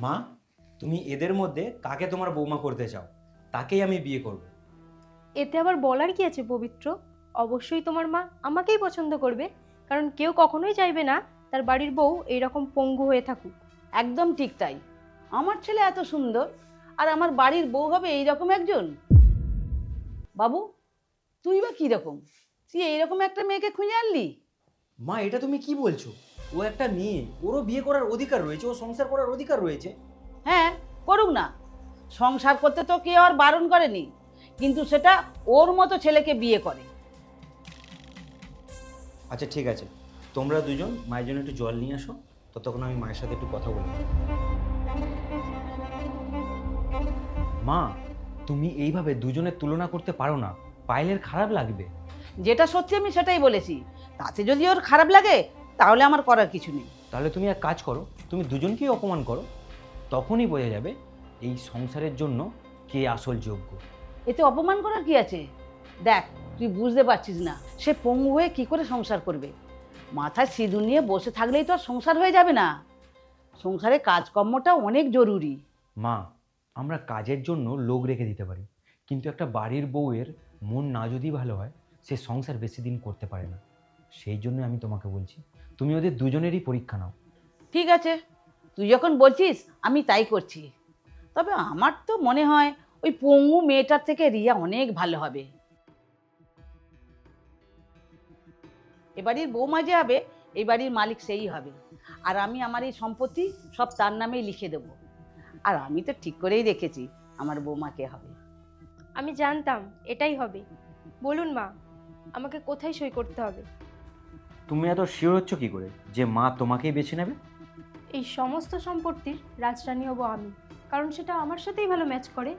মা, তুমি এদের মধ্যে কাকে তোমার বৌমা করতে চাও তাকেই আমি বিয়ে করব। এতে আবার বলার কি আছে পবিত্র? অবশ্যই তোমার মা আমাকেই পছন্দ করবে, কারণ কেউ কখনোই চাইবে না তার বাড়ির বউ এইরকম পঙ্গু হয়ে থাকুক। একদম ঠিক তাই। আমার ছেলে এত সুন্দর, আর আমার বাড়ির বউ হবে এইরকম একজন? বাবু, তুই বা কিরকম? তুই এইরকম একটা মেয়েকে খুঁজে আনলি? মা, এটা তুমি কি বলছো? ও একটা মেয়ে, ওরও বিয়ে করার অধিকার রয়েছে, ও সংসার করার অধিকার রয়েছে। হ্যাঁ, করুক না। সংসার করতে তো কেউ আর বারণ করেনি, কিন্তু সেটা ওর মতো ছেলেকে বিয়ে করে। আচ্ছা ঠিক আছে, তোমরা দুজন মায়ের জন্য একটু জল নিয়ে আসো, ততক্ষণ আমি মায়ের সাথে একটু কথা বলি। মা, তুমি এইভাবে দুজনের তুলনা করতে পারো না, পায়েলের খারাপ লাগবে। যেটা সত্যি আমি সেটাই বলেছি। তাতে যদি ওর খারাপ লাগে তাহলে আমার করার কিছু নেই। তাহলে তুমি এক কাজ করো, তুমি দুজনকেই অপমান করো, তখনই বোঝা যাবে এই সংসারের জন্য কে আসল যোগ্য। এতে অপমান করার কি আছে? দেখ, তুই বুঝতে পারছিস না, সে পঙ্গু হয়ে কি করে সংসার করবে। মাথায় সিঁদুর নিয়ে বসে থাকলেই তো আর সংসার হয়ে যাবে না। সংসারে কাজকর্মটা অনেক জরুরি। মা, আমরা কাজের জন্য লোক রেখে দিতে পারি, কিন্তু একটা বাড়ির বউয়ের মন না যদি ভালো হয়, সে সংসার বেশি দিন করতে পারে না। সেই জন্য আমি তোমাকে বলছি, তুমি ওদের দুজনেরই পরীক্ষা নাও। ঠিক আছে, তুই যখন বলছিস আমি তাই করছি। তবে আমার তো মনে হয় ওই পঙ্গু মেয়েটার থেকে রিয়া অনেক ভালো হবে। এ বাড়ির বৌমা যে হবে, এই বাড়ির মালিক সেই হবে। আর আমি আমার এই সম্পত্তি সব তার নামেই লিখে দেব। আর আমি তো ঠিক করেই রেখেছি আমার বৌমা কে হবে। আমি জানতাম এটাই হবে। বলুন মা, আমাকে কোথায় সই করতে হবে? তুমি এত শিওর হচ্ছ কি করে যে মা তোমাকেই বেছে নেবে? এই সমস্ত সম্পত্তির রাজরানী হব আমি, কারণ সেটা আমার সাথেই ভালো ম্যাচ করে,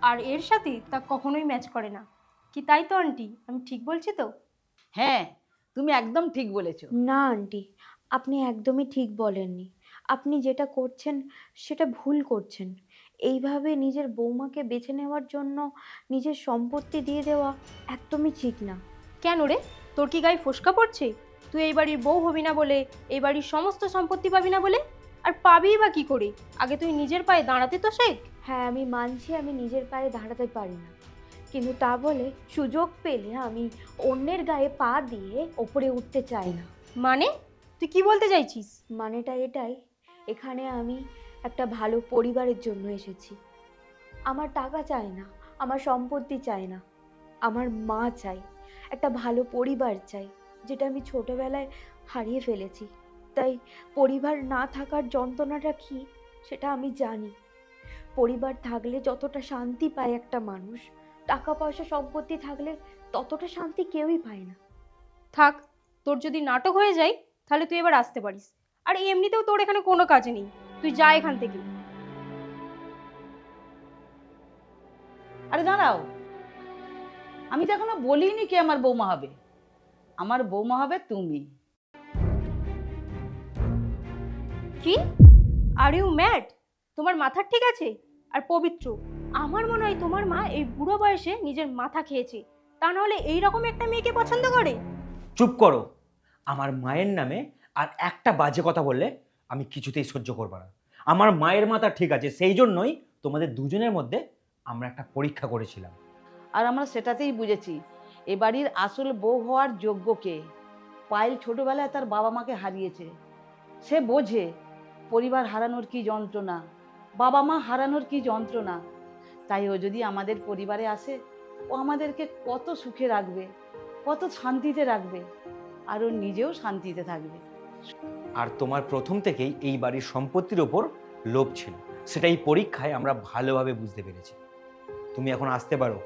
আর এর সাথে তা কখনোই ম্যাচ করে না। কি তাই তো আন্টি? আমি ঠিক বলছি তো? হ্যাঁ, তুমি একদম ঠিক বলেছো। না আন্টি, আপনি একদমই ঠিক বলেননি। আপনি যেটা করছেন সেটা ভুল করছেন। এইভাবে নিজের বৌমাকে বেছে নেওয়ার জন্য নিজের সম্পত্তি দিয়ে দেওয়া একদমই ঠিক না। কেন রে, তোর কি গায়ে ফোসকা পড়ছে? তুই এই বাড়ির বউ হবি না বলে, এই বাড়ির সমস্ত সম্পত্তি পাবি না বলে? আর পাবিই বা কি করে? আগে তুই নিজের পায়ে দাঁড়াতে তো শেখ। হ্যাঁ, আমি মানছি আমি নিজের পায়ে দাঁড়াতে পারি না, কিন্তু তা বলে সুযোগ পেলে আমি অন্যের গায়ে পা দিয়ে ওপরে উঠতে চাই না। মানে তুই কি বলতে চাইছিস? মানেটা এটাই, এখানে আমি একটা ভালো পরিবারের জন্য এসেছি। আমার টাকা চাই না, আমার সম্পত্তি চাই না, আমার মা চাই, একটা ভালো পরিবার চাই, যেটা আমি ছোটবেলায় হারিয়ে ফেলেছি। তাই পরিবার না থাকার যন্ত্রণাটা কি সেটা আমি জানি। পরিবার থাকলে যতটা শান্তি পায় একটা মানুষ, টাকা পয়সা সম্পত্তি থাকলে ততটা শান্তি কেউই পায় না। থাক, তোর যদি নাটক হয়ে যায় তাহলে তুই এবার আসতে পারিস। আর এমনিতেও তোর এখানে কোনো কাজ নেই, তুই যা এখান থেকে। আরে দাঁড়াও, আমি তো এখনো বলিনি কে আমার বৌমা হবে। আমার বৌমা হবে তুমি। কি? Are you mad? তোমার মাথা ঠিক আছে? আর পবিত্র, আমার মনে হয় তোমার মা এই বুড়ো বয়সে নিজের মাথা খেয়েছে, তা নাহলে এইরকম একটা মেয়েকে পছন্দ করে। চুপ করো। আমার মায়ের নামে আর একটা বাজে কথা বললে আমি কিছুতেই সহ্য করব না। আমার মায়ের মাথা ঠিক আছে, সেই জন্যই তোমাদের দুজনের মধ্যে আমরা একটা পরীক্ষা করেছিলাম। আর আমরা সেটাতেই বুঝেছি এ বাড়ির আসল বউ হওয়ার যোগ্য কে। পায়েল ছোটবেলায় তার বাবা মাকে হারিয়েছে, সে বোঝে পরিবার হারানোর কি যন্ত্রণা, বাবা মা হারানোর কি যন্ত্রণা। তাই ও যদি আমাদের পরিবারে আসে, ও আমাদেরকে কত সুখে রাখবে, কত শান্তিতে রাখবে, আর ও নিজেও শান্তিতে থাকবে। আর তোমার প্রথম থেকেই এই বাড়ির সম্পত্তির ওপর লোভ ছিল, সেটা এই পরীক্ষায় আমরা ভালোভাবে বুঝতে পেরেছি। তুমি এখন আসতে পারো।